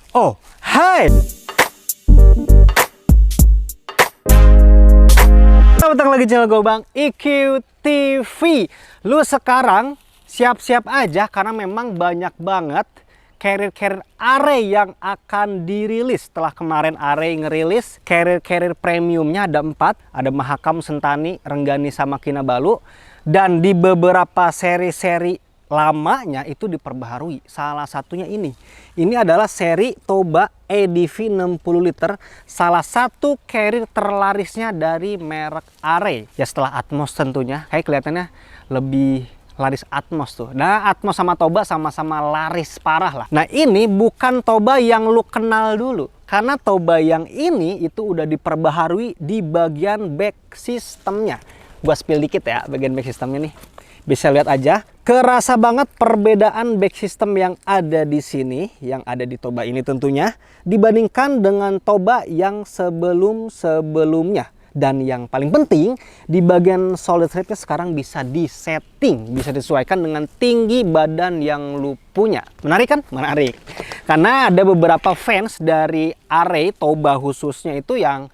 Oh, hai! Selamat datang lagi di channel Gobang EQ TV. Lu sekarang siap-siap aja karena memang banyak banget carrier-carrier Array yang akan dirilis. Setelah kemarin Array ngerilis carrier-carrier premiumnya ada 4. Ada Mahakam, Sentani, Renggani, sama Kinabalu. Dan di beberapa seri-seri lamanya itu diperbaharui. Salah satunya ini. Ini adalah seri Toba EDV 60 liter. Salah satu carrier terlarisnya dari merek Array. Ya setelah Atmos tentunya. Kayak kelihatannya lebih laris Atmos tuh. Nah, Atmos sama Toba sama-sama laris parah lah. Nah, ini bukan Toba yang lu kenal dulu. Karena Toba yang ini itu udah diperbaharui di bagian back sistemnya. Gua spill dikit ya bagian back sistemnya nih. Bisa lihat aja. Kerasa banget perbedaan back system yang ada di sini, yang ada di Toba ini tentunya, dibandingkan dengan Toba yang sebelum-sebelumnya. Dan yang paling penting, di bagian solid threadnya sekarang bisa disetting, bisa disesuaikan dengan tinggi badan yang lu punya. Menarik kan? Menarik. Karena ada beberapa fans dari Array Toba khususnya itu yang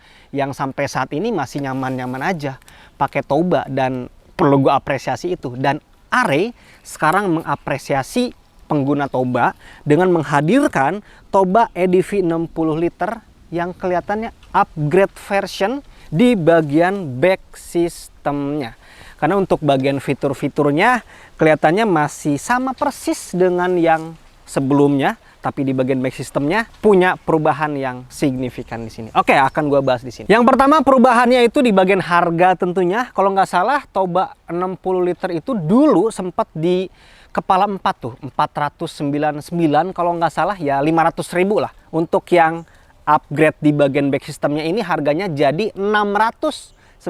sampai saat ini masih nyaman-nyaman aja pakai Toba, dan perlu gue apresiasi itu. Dan Array sekarang mengapresiasi pengguna Toba dengan menghadirkan Toba EDV 60 liter yang kelihatannya upgrade version di bagian back sistemnya. Karena untuk bagian fitur-fiturnya kelihatannya masih sama persis dengan yang sebelumnya, tapi di bagian back sistemnya punya perubahan yang signifikan di sini. Oke, akan gua bahas di sini. Yang pertama perubahannya itu di bagian harga tentunya. Kalau nggak salah Toba 60 liter itu dulu sempat di kepala 4 tuh, 499 kalau nggak salah, ya 500.000 lah. Untuk yang upgrade di bagian back sistemnya ini harganya jadi 699.000.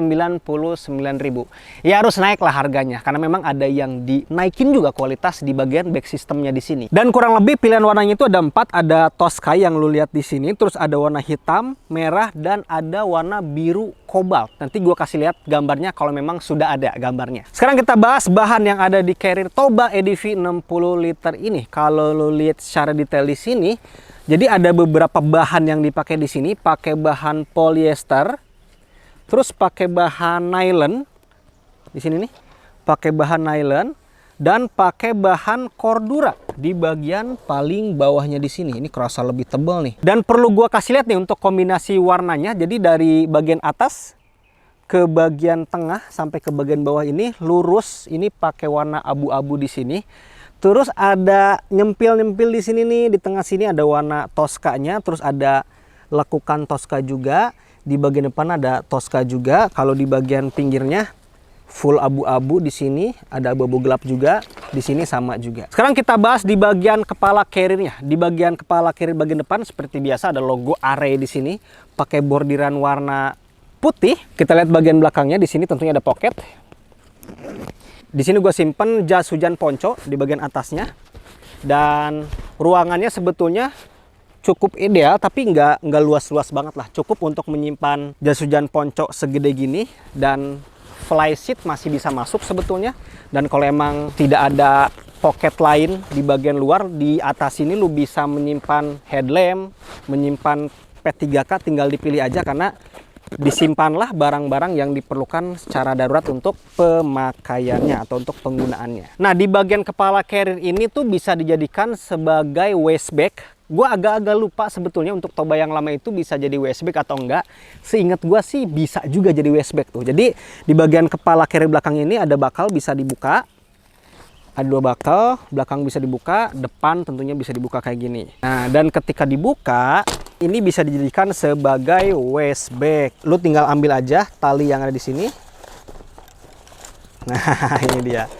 Ya harus naik lah harganya karena memang ada yang dinaikin juga kualitas di bagian back sistemnya di sini. Dan kurang lebih pilihan warnanya itu ada 4, ada Tosca yang lu lihat di sini, terus ada warna hitam, merah, dan ada warna biru kobalt. Nanti gua kasih lihat gambarnya kalau memang sudah ada gambarnya. Sekarang kita bahas bahan yang ada di carrier Toba EDV 60 liter ini. Kalau lu lihat secara detail di sini, jadi ada beberapa bahan yang dipakai di sini, pakai bahan polyester, terus pakai bahan nylon di sini nih, pakai bahan nylon, dan pakai bahan cordura di bagian paling bawahnya di sini. Ini kerasa lebih tebal nih. Dan perlu gua kasih lihat nih untuk kombinasi warnanya. Jadi dari bagian atas ke bagian tengah sampai ke bagian bawah ini lurus. Ini pakai warna abu-abu di sini. Terus ada nyempil-nyempil di sini nih, di tengah sini ada warna Tosca-nya, terus ada lekukan Tosca juga. Di bagian depan ada Tosca juga. Kalau di bagian pinggirnya full abu-abu, di sini ada abu-abu gelap juga, di sini sama juga. Sekarang kita bahas di bagian kepala carrier-nya. Di bagian kepala carrier bagian depan seperti biasa ada logo Array di sini, pakai bordiran warna putih. Kita lihat bagian belakangnya, di sini tentunya ada pocket. Di sini gue simpen jas hujan ponco di bagian atasnya, dan ruangannya sebetulnya cukup ideal, tapi nggak luas-luas banget lah. Cukup untuk menyimpan jas hujan ponco segede gini, dan fly seat masih bisa masuk sebetulnya. Dan kalau emang tidak ada pocket lain di bagian luar, di atas ini lu bisa menyimpan headlamp, menyimpan P3K, tinggal dipilih aja karena disimpanlah barang-barang yang diperlukan secara darurat untuk pemakaiannya atau untuk penggunaannya. Nah, di bagian kepala carrier ini tuh bisa dijadikan sebagai waist bag. Gue agak-agak lupa sebetulnya untuk Toba yang lama itu bisa jadi waist bag atau enggak. Seingat gue sih bisa juga jadi waist bag tuh. Jadi di bagian kepala carrier belakang ini ada bakal bisa dibuka. Ada 2 bakal, belakang bisa dibuka, depan tentunya bisa dibuka kayak gini. Nah, dan ketika dibuka, ini bisa dijadikan sebagai waist bag. Lu tinggal ambil aja tali yang ada di sini. Nah, ini dia.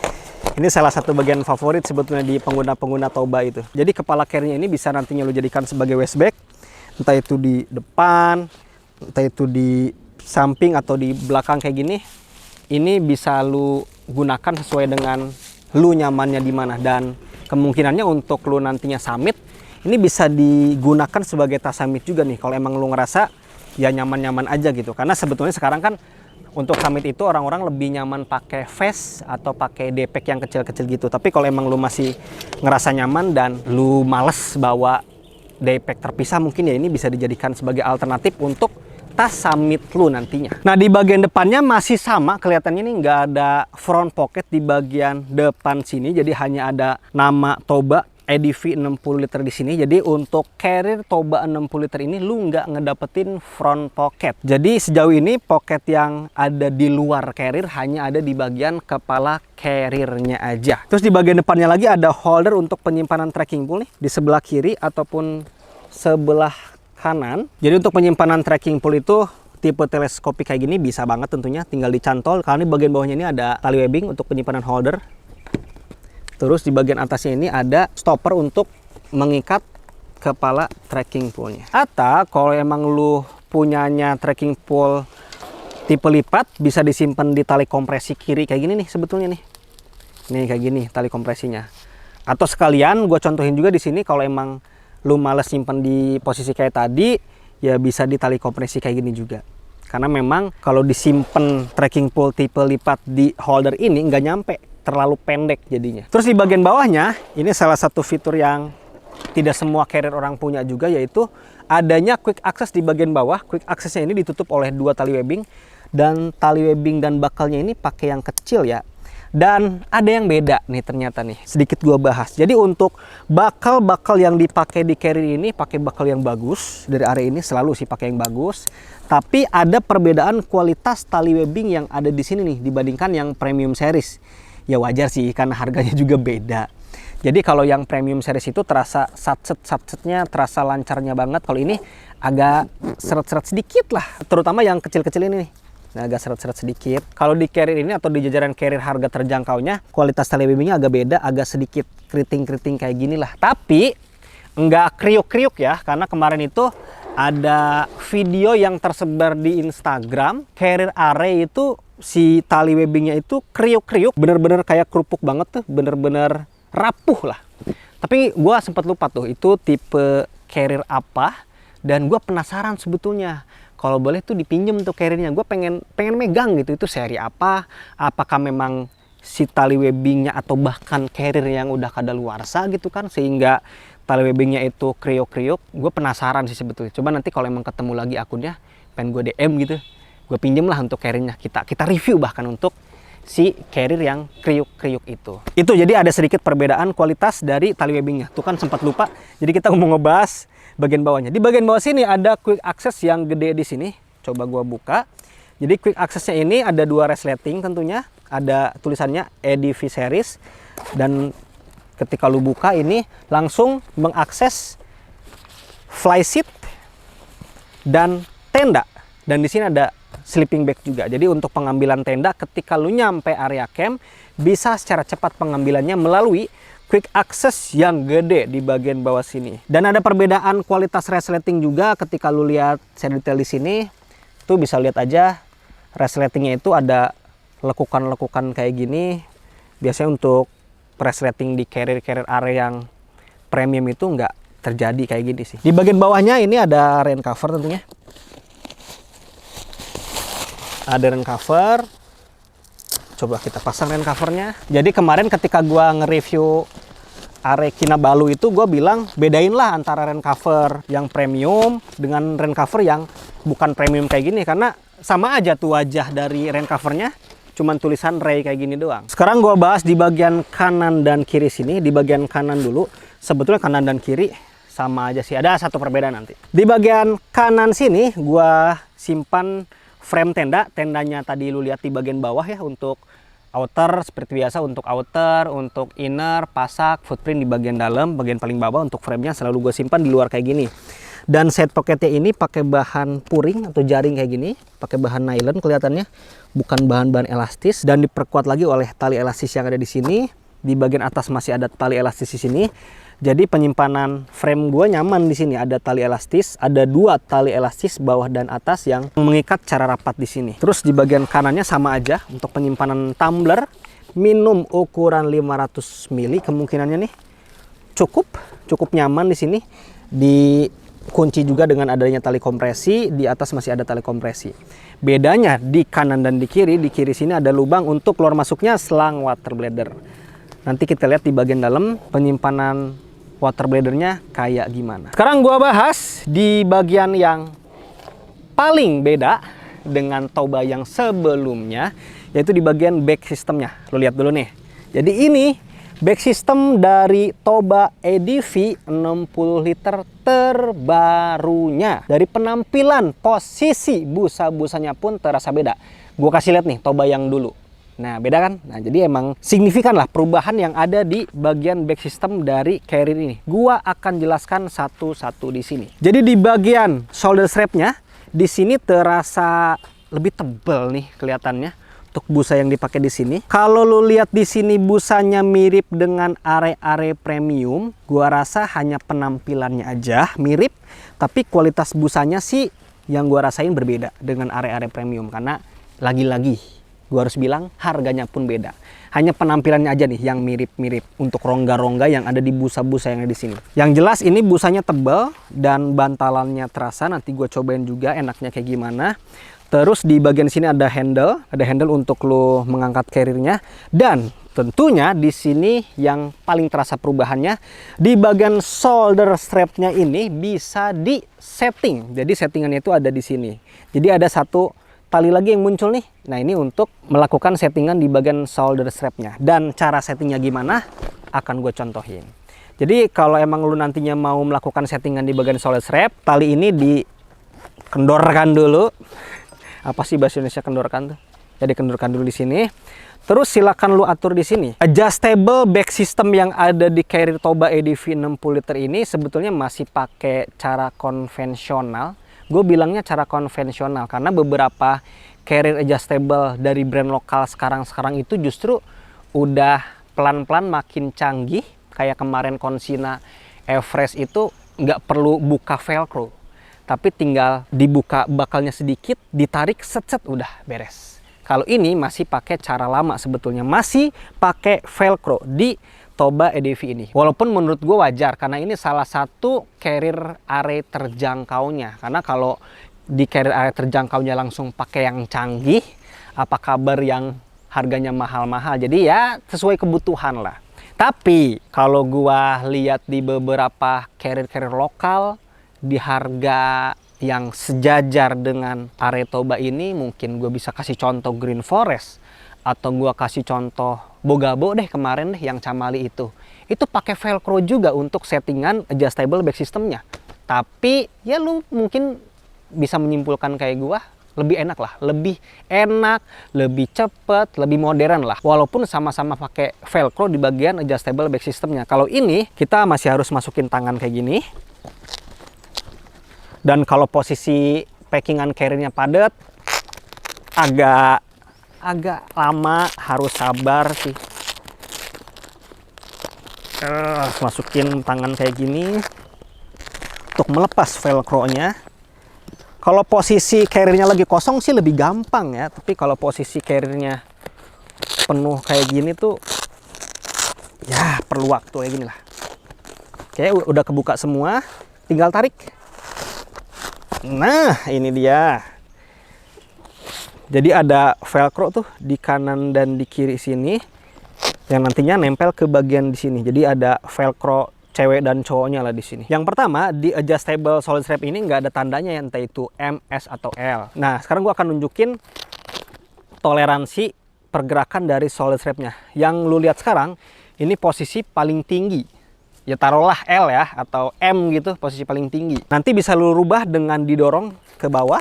Ini salah satu bagian favorit sebetulnya di pengguna-pengguna Toba itu. Jadi kepala carrier ini bisa nantinya lu jadikan sebagai waist bag. Entah itu di depan, entah itu di samping atau di belakang kayak gini. Ini bisa lu gunakan sesuai dengan lu nyamannya di mana, dan kemungkinannya untuk lu nantinya summit ini bisa digunakan sebagai tas summit juga nih kalau emang lu ngerasa ya nyaman-nyaman aja gitu. Karena sebetulnya sekarang kan untuk summit itu orang-orang lebih nyaman pakai vest atau pakai D-pack yang kecil-kecil gitu. Tapi kalau emang lu masih ngerasa nyaman dan lu males bawa daypack terpisah, mungkin ya ini bisa dijadikan sebagai alternatif untuk tas summit lu nantinya. Nah, di bagian depannya masih sama, kelihatannya ini nggak ada front pocket di bagian depan sini, jadi hanya ada nama Toba EDV 60 liter di sini. Jadi untuk carrier Toba 60 liter ini lu nggak ngedapetin front pocket. Jadi sejauh ini pocket yang ada di luar carrier hanya ada di bagian kepala carriernya aja. Terus di bagian depannya lagi ada holder untuk penyimpanan trekking pole nih, di sebelah kiri ataupun sebelah kanan. Jadi untuk penyimpanan trekking pole itu tipe teleskopik kayak gini bisa banget tentunya, tinggal dicantol. Karena di bagian bawahnya ini ada tali webbing untuk penyimpanan holder. Terus di bagian atasnya ini ada stopper untuk mengikat kepala trekking pole-nya. Atau kalau emang lu punyanya trekking pole tipe lipat, bisa disimpan di tali kompresi kiri kayak gini nih sebetulnya nih. Nih kayak gini tali kompresinya. Atau sekalian gue contohin juga di sini, kalau emang lu males simpan di posisi kayak tadi, ya bisa di tali kompresi kayak gini juga. Karena memang kalau disimpan trekking pole tipe lipat di holder ini nggak nyampe, terlalu pendek jadinya. Terus di bagian bawahnya, ini salah satu fitur yang tidak semua carrier orang punya juga, yaitu adanya quick access di bagian bawah. Quick accessnya ini ditutup oleh 2 tali webbing, dan tali webbing dan bakalnya ini pakai yang kecil ya. Dan ada yang beda nih ternyata nih, sedikit gua bahas. Jadi untuk bakal-bakal yang dipakai di carrier ini pakai bakal yang bagus. Dari area ini selalu sih pakai yang bagus. Tapi ada perbedaan kualitas tali webbing yang ada di sini nih dibandingkan yang premium series. Ya wajar sih karena harganya juga beda. Jadi kalau yang premium series itu terasa satset-satsetnya, terasa lancarnya banget. Kalau ini agak seret-seret sedikit lah, terutama yang kecil-kecil ini nih. Nah, agak seret-seret sedikit. Kalau di carrier ini atau di jajaran carrier harga terjangkaunya, kualitas tali webbingnya agak beda, agak sedikit keriting-keriting kayak gini lah. Tapi nggak kriuk-kriuk ya, karena kemarin itu ada video yang tersebar di Instagram, carrier array itu si tali webbingnya itu kriuk-kriuk, bener-bener kayak kerupuk banget tuh, bener-bener rapuh lah. Tapi gue sempat lupa tuh itu tipe carrier apa, dan gue penasaran sebetulnya. Kalau boleh tuh dipinjem tuh carriernya, gue pengen megang gitu, itu seri apa, apakah memang si tali webbingnya atau bahkan carrier yang udah kadaluarsa gitu kan, sehingga tali webbingnya itu kriuk-kriuk. Gue penasaran sih sebetulnya. Coba nanti kalau emang ketemu lagi akunnya, pengen gue DM gitu, gue pinjem lah untuk carriernya, kita review bahkan untuk si carrier yang kriuk-kriuk itu. Itu jadi ada sedikit perbedaan kualitas dari tali webbingnya. Tuh kan sempat lupa. Jadi kita mau ngebahas bagian bawahnya. Di bagian bawah sini ada quick access yang gede di sini. Coba gua buka. Jadi quick accessnya ini ada 2 resleting tentunya. Ada tulisannya EDV series, dan ketika lu buka ini langsung mengakses fly seat dan tenda. Dan di sini ada sleeping bag juga. Jadi untuk pengambilan tenda ketika lu nyampe area camp, bisa secara cepat pengambilannya melalui quick access yang gede di bagian bawah sini. Dan ada perbedaan kualitas resleting juga ketika lu lihat share detail di sini. Tuh bisa lihat aja resletingnya itu ada lekukan-lekukan kayak gini. Biasanya untuk resleting di carrier area yang premium itu nggak terjadi kayak gini sih. Di bagian bawahnya ini ada rain cover tentunya. Ada rain cover. Coba kita pasang rain covernya. Jadi kemarin ketika gua nge-review Are Kinabalu itu, gua bilang bedain lah antara rain cover yang premium dengan rain cover yang bukan premium kayak gini, karena sama aja tuh wajah dari rain covernya, cuman tulisan Ray kayak gini doang. Sekarang gua bahas di bagian kanan dan kiri sini. Di bagian kanan dulu. Sebetulnya kanan dan kiri sama aja sih. Ada satu perbedaan nanti. Di bagian kanan sini gua simpan frame tenda. Tendanya tadi lu lihat di bagian bawah ya, untuk outer seperti biasa, untuk outer, untuk inner, pasak, footprint di bagian dalam, bagian paling bawah. Untuk framenya selalu gue simpan di luar kayak gini. Dan side pocketnya ini pakai bahan puring atau jaring kayak gini, pakai bahan nylon kelihatannya, bukan bahan-bahan elastis, dan diperkuat lagi oleh tali elastis yang ada di sini. Di bagian atas masih ada tali elastis di sini. Jadi penyimpanan frame gue nyaman di sini. Ada tali elastis, ada 2 tali elastis bawah dan atas yang mengikat secara rapat di sini. Terus di bagian kanannya sama aja untuk penyimpanan tumbler minum ukuran 500 ml. Kemungkinannya nih cukup nyaman di sini. Dikunci juga dengan adanya tali kompresi. Di atas masih ada tali kompresi. Bedanya di kanan dan di kiri sini ada lubang untuk keluar masuknya selang water bladder. Nanti kita lihat di bagian dalam penyimpanan water bladernya kayak gimana. Sekarang gua bahas di bagian yang paling beda dengan Toba yang sebelumnya, yaitu di bagian back systemnya. Lo lihat dulu nih. Jadi ini back system dari Toba EDV 60 liter terbarunya. Dari penampilan, posisi busa-busanya pun terasa beda. Gue kasih lihat nih Toba yang dulu. Nah, beda kan? Nah, jadi emang signifikan lah perubahan yang ada di bagian back system dari carrier ini. Gua akan jelaskan satu-satu di sini. Jadi di bagian shoulder strapnya, di sini terasa lebih tebal nih kelihatannya. Untuk busa yang dipakai di sini. Kalau lu lihat di sini busanya mirip dengan are-are premium, gua rasa hanya penampilannya aja mirip, tapi kualitas busanya sih yang gua rasain berbeda dengan are-are premium karena lagi-lagi gua harus bilang harganya pun beda. Hanya penampilannya aja nih yang mirip-mirip untuk rongga-rongga yang ada di busa-busa yang ada di sini. Yang jelas ini busanya tebal dan bantalannya terasa. Nanti gua cobain juga enaknya kayak gimana. Terus di bagian sini ada handle untuk lo mengangkat carriernya, dan tentunya di sini yang paling terasa perubahannya di bagian shoulder strapnya ini bisa di setting. Jadi settingannya itu ada di sini. Jadi ada satu tali lagi yang muncul nih. Nah, ini untuk melakukan settingan di bagian shoulder strapnya. Dan cara settingnya gimana akan gue contohin. Jadi kalau emang lu nantinya mau melakukan settingan di bagian shoulder strap, tali ini dikendorkan dulu. Apa sih bahasa Indonesia kendorkan tuh? Jadi kendorkan dulu di sini. Terus silakan lu atur di sini. Adjustable back system yang ada di carrier Toba EDV 60 liter ini sebetulnya masih pakai cara konvensional. Gue bilangnya cara konvensional karena beberapa carrier adjustable dari brand lokal sekarang itu justru udah pelan-pelan makin canggih. Kayak kemarin Consina Everest itu nggak perlu buka velcro. Tapi tinggal dibuka bakalnya sedikit, ditarik, set-set, udah beres. Kalau ini masih pakai cara lama sebetulnya. Masih pakai velcro di Toba EDV ini. Walaupun menurut gue wajar, karena ini salah satu carrier are terjangkaunya. Karena kalau di carrier are terjangkaunya langsung pakai yang canggih, apa kabar yang harganya mahal-mahal. Jadi ya sesuai kebutuhan lah. Tapi kalau gue lihat di beberapa carrier-carrier lokal, di harga yang sejajar dengan are Toba ini, mungkin gue bisa kasih contoh Green Forest atau gue kasih contoh Bogabo deh kemarin deh yang Camali itu pakai velcro juga untuk settingan adjustable back systemnya. Tapi ya lu mungkin bisa menyimpulkan kayak gue, lebih enak lah, lebih enak, lebih cepet, lebih modern lah. Walaupun sama-sama pakai velcro di bagian adjustable back systemnya. Kalau ini kita masih harus masukin tangan kayak gini. Dan kalau posisi packingan carrier-nya padat, agak lama, harus sabar sih. Masukin tangan kayak gini untuk melepas velcro-nya. Kalau posisi carrier-nya lagi kosong sih lebih gampang ya. Tapi kalau posisi carrier-nya penuh kayak gini tuh, ya perlu waktu kayak gini lah. Oke, udah kebuka semua, tinggal tarik. Nah, ini dia. Jadi ada velcro tuh di kanan dan di kiri sini yang nantinya nempel ke bagian di sini. Jadi ada velcro cewek dan cowoknya lah di sini. Yang pertama, di adjustable solid strap ini nggak ada tandanya ya, entah itu M, S, atau L. Nah, sekarang gua akan nunjukin toleransi pergerakan dari solid strapnya. Yang lu lihat sekarang, ini posisi paling tinggi. Ya taruhlah L ya, atau M gitu, posisi paling tinggi. Nanti bisa lu rubah dengan didorong ke bawah.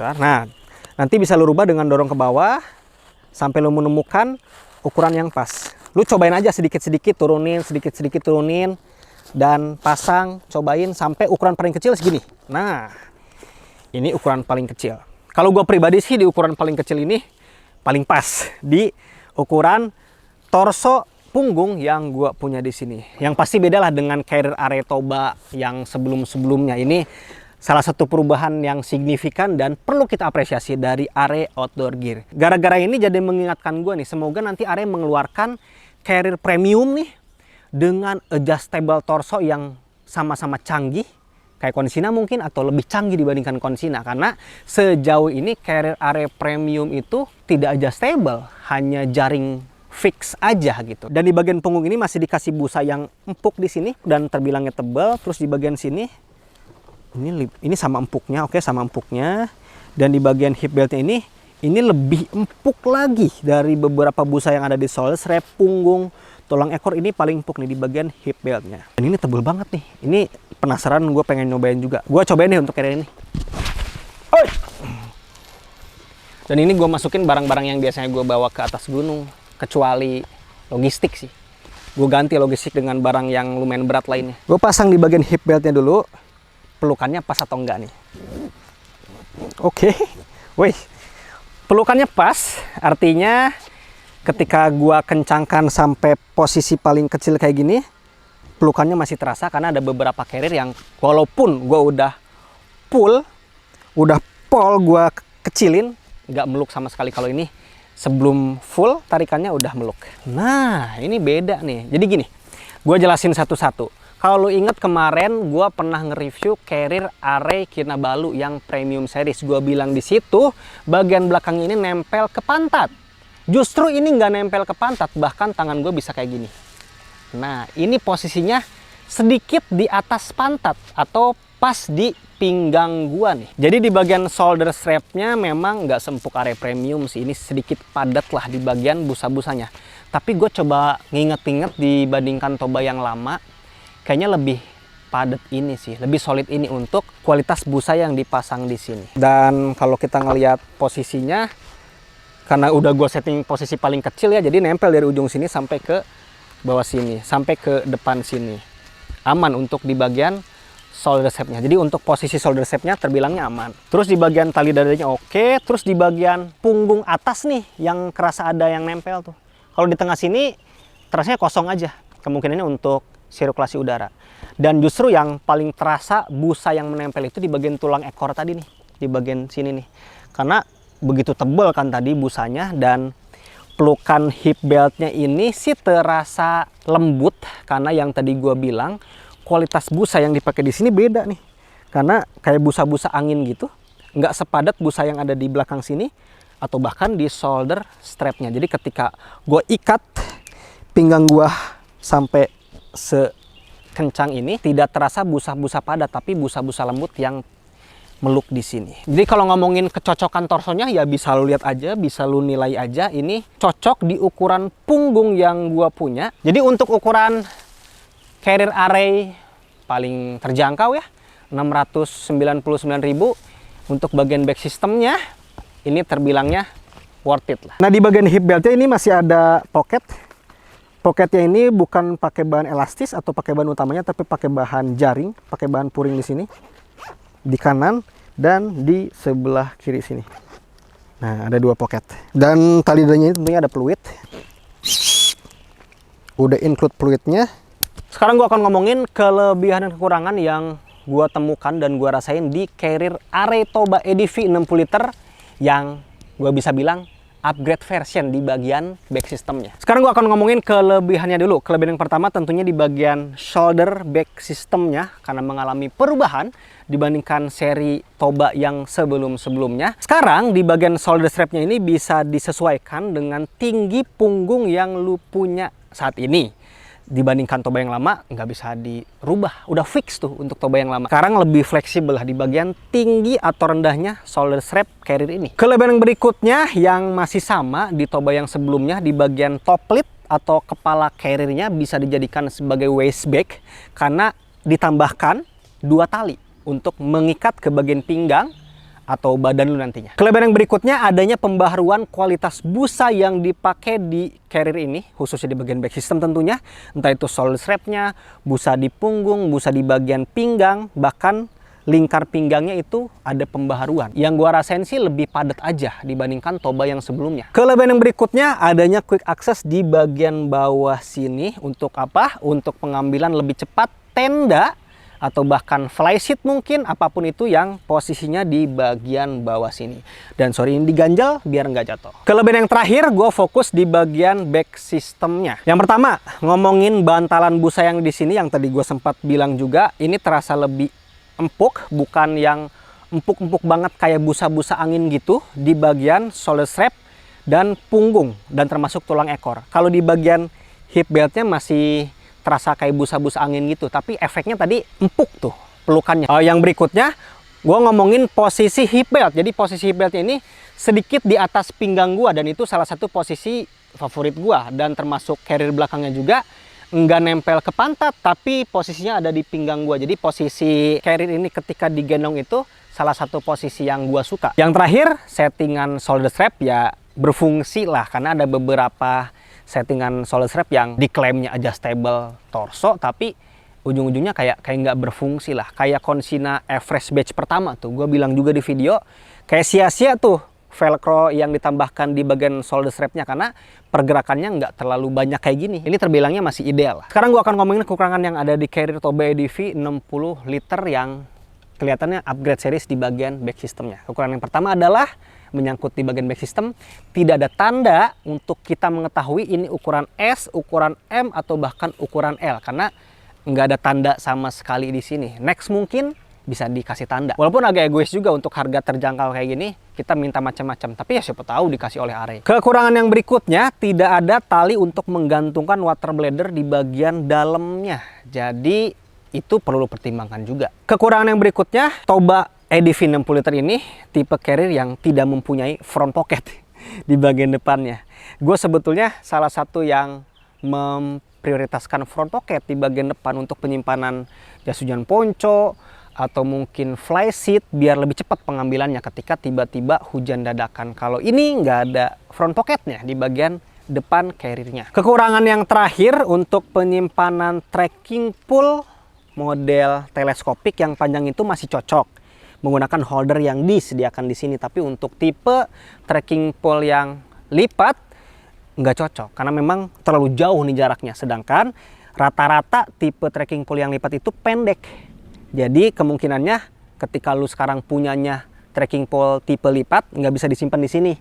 Nah, nanti bisa lu rubah dengan dorong ke bawah sampai lu menemukan ukuran yang pas. Lu cobain aja sedikit-sedikit turunin, sedikit-sedikit turunin, dan pasang, cobain sampai ukuran paling kecil segini. Nah, ini ukuran paling kecil. Kalau gua pribadi sih di ukuran paling kecil ini paling pas di ukuran torso punggung yang gue punya di sini. Yang pasti beda lah dengan carrier are Toba yang sebelum-sebelumnya. Ini salah satu perubahan yang signifikan dan perlu kita apresiasi dari are outdoor gear. Gara-gara ini jadi mengingatkan gue nih, semoga nanti are mengeluarkan carrier premium nih dengan adjustable torso yang sama-sama canggih kayak Consina mungkin, atau lebih canggih dibandingkan Consina. Karena sejauh ini carrier are premium itu tidak adjustable, hanya jaring fix aja gitu. Dan di bagian punggung ini masih dikasih busa yang empuk di sini dan terbilangnya tebal. Terus di bagian sini ini sama empuknya, oke, sama empuknya. Dan di bagian hip beltnya ini lebih empuk lagi dari beberapa busa yang ada di shoulder strap, punggung, tulang ekor. Ini paling empuk nih di bagian hip beltnya. Dan ini tebal banget nih. Ini penasaran, gue pengen nyobain juga. Gue cobain deh untuk carrier ini. Oi! Dan ini gue masukin barang-barang yang biasanya gue bawa ke atas gunung, kecuali logistik sih. Gue ganti logistik dengan barang yang lumayan berat lainnya. Gue pasang di bagian hip beltnya dulu. Pelukannya pas atau enggak nih? Oke. Wih. Pelukannya pas, artinya ketika gua kencangkan sampai posisi paling kecil kayak gini, pelukannya masih terasa karena ada beberapa carrier yang walaupun gua udah full, udah pol gua kecilin, nggak meluk sama sekali. Kalau ini sebelum full tarikannya udah meluk. Nah, ini beda nih. Jadi gini, gua jelasin satu-satu. Kalau lu inget kemarin gue pernah nge-review carrier Array Kinabalu yang premium series. Gue bilang di situ bagian belakang ini nempel ke pantat. Justru ini nggak nempel ke pantat, bahkan tangan gue bisa kayak gini. Nah, ini posisinya sedikit di atas pantat atau pas di pinggang gue nih. Jadi di bagian shoulder strapnya memang nggak seempuk Array premium sih. Ini sedikit padat lah di bagian busa-busanya. Tapi gue coba nginget-inget dibandingkan Toba yang lama, kayaknya lebih padat ini sih, lebih solid ini untuk kualitas busa yang dipasang di sini. Dan kalau kita ngelihat posisinya, karena udah gue setting posisi paling kecil ya, jadi nempel dari ujung sini sampai ke bawah sini, sampai ke depan sini. Aman untuk di bagian shoulder strapnya. Jadi untuk posisi shoulder strapnya terbilangnya aman. Terus di bagian tali dadanya oke, terus di bagian punggung atas nih yang kerasa ada yang nempel tuh. Kalau di tengah sini terasanya kosong aja, kemungkinannya untuk sirkulasi udara. Dan justru yang paling terasa busa yang menempel itu di bagian tulang ekor tadi nih, di bagian sini nih. Karena begitu tebal kan tadi busanya, dan pelukan hip beltnya ini sih terasa lembut karena yang tadi gua bilang kualitas busa yang dipakai di sini beda nih. Karena kayak busa-busa angin gitu, nggak sepadat busa yang ada di belakang sini atau bahkan di shoulder strapnya. Jadi ketika gua ikat pinggang gua sampai sekencang ini, tidak terasa busa-busa padat, tapi busa-busa lembut yang meluk di sini. Jadi kalau ngomongin kecocokan torsonya ya bisa lu lihat aja, bisa lu nilai aja. Ini cocok di ukuran punggung yang gua punya. Jadi untuk ukuran carrier Array paling terjangkau ya, 699.000. Untuk bagian back systemnya ini terbilangnya worth it lah. Nah, di bagian hip beltnya ini masih ada pocket. Pocketnya ini bukan pakai bahan elastis atau pakai bahan utamanya, tapi pakai bahan jaring, pakai bahan puring di sini, di kanan dan di sebelah kiri sini. Nah, ada dua pocket. Dan tali dadanya ini tentunya ada fluid. Udah include fluidnya. Sekarang gua akan ngomongin kelebihan dan kekurangan yang gua temukan dan gua rasain di carrier Array Toba EDV 60 liter yang gua bisa bilang upgrade version di bagian back systemnya. Sekarang gua akan ngomongin kelebihannya dulu. Kelebihan yang pertama tentunya di bagian shoulder back systemnya, karena mengalami perubahan dibandingkan seri Toba yang sebelum-sebelumnya. Sekarang di bagian shoulder strapnya ini bisa disesuaikan dengan tinggi punggung yang lu punya saat ini. Dibandingkan Toba yang lama nggak bisa dirubah, udah fix tuh untuk Toba yang lama. Sekarang lebih fleksibel lah di bagian tinggi atau rendahnya shoulder strap carrier ini. Kelebihan yang berikutnya yang masih sama di Toba yang sebelumnya, di bagian top lid atau kepala carriernya bisa dijadikan sebagai waist bag karena ditambahkan 2 tali untuk mengikat ke bagian pinggang atau badan lu nantinya. Kelebihan yang berikutnya adanya pembaharuan kualitas busa yang dipakai di carrier ini, khususnya di bagian back system tentunya, entah itu shoulder strapnya, busa di punggung, busa di bagian pinggang, bahkan lingkar pinggangnya itu ada pembaharuan. Yang gua rasain sih lebih padat aja dibandingkan Toba yang sebelumnya. Kelebihan yang berikutnya adanya quick access di bagian bawah sini. Untuk apa? Untuk pengambilan lebih cepat tenda atau bahkan flysheet mungkin, apapun itu yang posisinya di bagian bawah sini. Dan sorry ini diganjal biar nggak jatuh. Kelebihan yang terakhir, gue fokus di bagian back systemnya. Yang pertama, ngomongin bantalan busa yang di sini, yang tadi gue sempat bilang juga, ini terasa lebih empuk, bukan yang empuk-empuk banget kayak busa-busa angin gitu di bagian shoulder strap dan punggung, dan termasuk tulang ekor. Kalau di bagian hip beltnya masih terasa kayak busa-busa angin gitu, tapi efeknya tadi empuk tuh pelukannya. Yang berikutnya, gue ngomongin posisi hip belt. Jadi posisi hip beltnya ini sedikit di atas pinggang gue, dan itu salah satu posisi favorit gue, dan termasuk carrier belakangnya juga nggak nempel ke pantat, tapi posisinya ada di pinggang gua. Jadi posisi carrier ini ketika digendong itu salah satu posisi yang gua suka. Yang terakhir, settingan shoulder strap ya berfungsi lah, karena ada beberapa settingan shoulder strap yang diklaimnya adjustable torso, tapi ujung-ujungnya kayak nggak berfungsi lah. Kayak Consina Everest batch pertama tuh, gua bilang juga di video, kayak sia-sia tuh velcro yang ditambahkan di bagian shoulder strapnya, karena pergerakannya nggak terlalu banyak kayak gini. Ini terbilangnya masih ideal. Sekarang gua akan ngomongin kekurangan yang ada di carrier Toba EDV 60 liter yang kelihatannya upgrade series di bagian back systemnya. Kekurangan yang pertama adalah menyangkut di bagian back system, tidak ada tanda untuk kita mengetahui ini ukuran S, ukuran M, atau bahkan ukuran L, karena nggak ada tanda sama sekali di sini. Next mungkin bisa dikasih tanda. Walaupun agak egois juga, untuk harga terjangkau kayak gini kita minta macam-macam, tapi ya siapa tahu dikasih oleh Are. Kekurangan yang berikutnya, tidak ada tali untuk menggantungkan water bladder di bagian dalamnya. Jadi itu perlu pertimbangkan juga. Kekurangan yang berikutnya, Toba EDV 60 liter ini tipe carrier yang tidak mempunyai front pocket di bagian depannya. Gue sebetulnya salah satu yang memprioritaskan front pocket di bagian depan untuk penyimpanan jas hujan ponco, atau mungkin fly seat, biar lebih cepat pengambilannya ketika tiba-tiba hujan dadakan. Kalau ini nggak ada front pocketnya di bagian depan carriernya. Kekurangan yang terakhir, untuk penyimpanan trekking pole model teleskopik yang panjang itu masih cocok menggunakan holder yang disediakan di sini, tapi untuk tipe trekking pole yang lipat nggak cocok karena memang terlalu jauh nih jaraknya. Sedangkan rata-rata tipe trekking pole yang lipat itu pendek. Jadi kemungkinannya ketika lu sekarang punyanya trekking pole tipe lipat, nggak bisa disimpan di sini.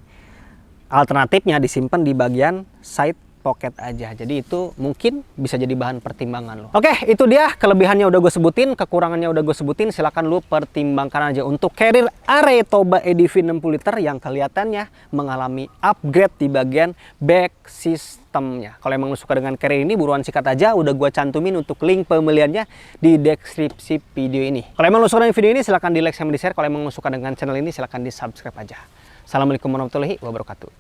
Alternatifnya disimpan di bagian side pocket aja. Jadi itu mungkin bisa jadi bahan pertimbangan lo. Oke, itu dia kelebihannya udah gue sebutin, kekurangannya udah gue sebutin. Silahkan lu pertimbangkan aja untuk carrier Are Toba EDV 60 liter yang kelihatannya mengalami upgrade di bagian back systemnya. Kalau emang lu suka dengan carrier ini, buruan sikat aja. Udah gue cantumin untuk link pembeliannya di deskripsi video ini. Kalau emang lu suka dengan video ini, silahkan di like sama di share. Kalau emang lu suka dengan channel ini, silahkan di subscribe aja. Assalamualaikum warahmatullahi wabarakatuh.